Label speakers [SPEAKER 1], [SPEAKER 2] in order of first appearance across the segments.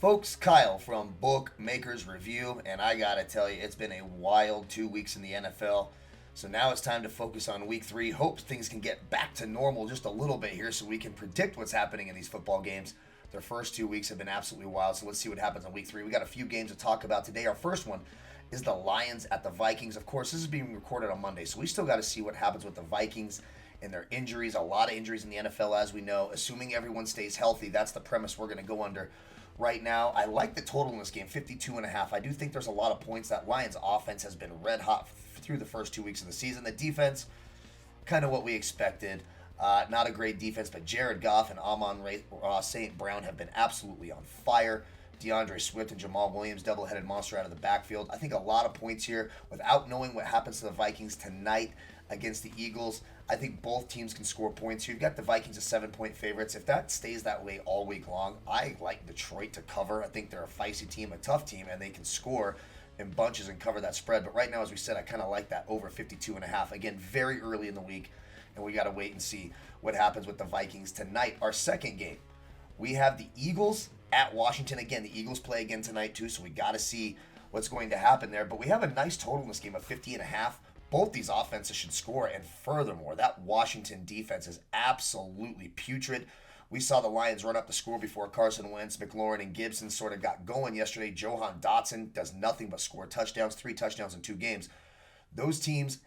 [SPEAKER 1] Folks, Kyle from Bookmakers Review, and I gotta tell you, it's been a wild 2 weeks in the NFL. So now it's time to focus on week three. Hope things can get back to normal just a little bit here so we can predict what's happening in these football games. Their first 2 weeks have been absolutely wild, so let's see what happens on week three. We got a few games to talk about today. Our first one is the Lions at the Vikings. Of course, this is being recorded on Monday, so we still got to see what happens with the Vikings and their injuries. A lot of injuries in the NFL, as we know. Assuming everyone stays healthy, that's the premise we're going to go under right now. I like the total in this game, 52.5. I do think there's a lot of points. That Lions offense has been red hot through the first 2 weeks of the season. The defense, kind of what we expected. Not a great defense, but Jared Goff and Amon-Ra St. Brown have been absolutely on fire. DeAndre Swift and Jamal Williams, double-headed monster out of the backfield. I think a lot of points here without knowing what happens to the Vikings tonight against the Eagles. I think both teams can score points. You've got the Vikings as 7-point favorites. If that stays that way all week long, I like Detroit to cover. I think they're a feisty team, a tough team, and they can score in bunches and cover that spread. But right now, as we said, I kind of like that over 52.5. Again, very early in the week, and we got to wait and see what happens with the Vikings tonight. Our second game, we have the Eagles at Washington. Again, the Eagles play again tonight too, so we got to see what's going to happen there. But we have a nice total in this game of 50.5. Both these offenses should score, and furthermore, that Washington defense is absolutely putrid. We saw the Lions run up the score before Carson Wentz, McLaurin, and Gibson sort of got going yesterday. Johan Dotson does nothing but score touchdowns, 3 touchdowns in 2 games. Those teams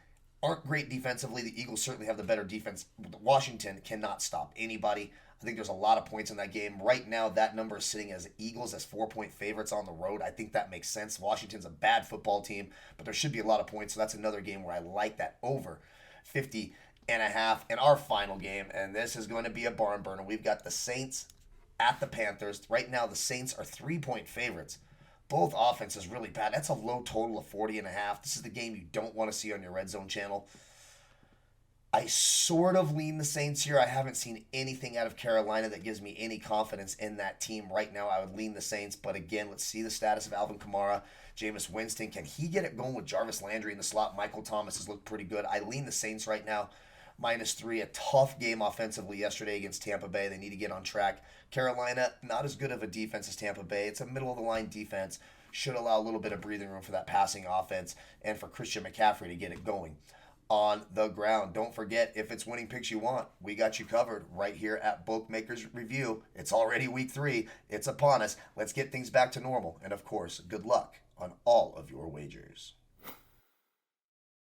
[SPEAKER 1] aren't great defensively. The Eagles certainly have the better defense. Washington cannot stop anybody. I think there's a lot of points in that game. Right now, that number is sitting as Eagles as 4-point favorites on the road. I think that makes sense. Washington's a bad football team, but there should be a lot of points, so that's another game where I like that over 50.5. And our final game, and this is going to be a barn burner. We've got the Saints at the Panthers. Right now, the Saints are 3-point favorites. Both offenses really bad. That's a low total of 40.5. This is the game you don't want to see on your Red Zone channel. I sort of lean the Saints here. I haven't seen anything out of Carolina that gives me any confidence in that team right now. I would lean the Saints, but again, let's see the status of Alvin Kamara. Jameis Winston, can he get it going with Jarvis Landry in the slot? Michael Thomas has looked pretty good. I lean the Saints right now. -3, a tough game offensively yesterday against Tampa Bay. They need to get on track. Carolina, not as good of a defense as Tampa Bay. It's a middle-of-the-line defense. Should allow a little bit of breathing room for that passing offense and for Christian McCaffrey to get it going on the ground. Don't forget, if it's winning picks you want, we got you covered right here at Bookmakers Review. It's already week 3. It's upon us. Let's get things back to normal. And of course, good luck on all of your wagers.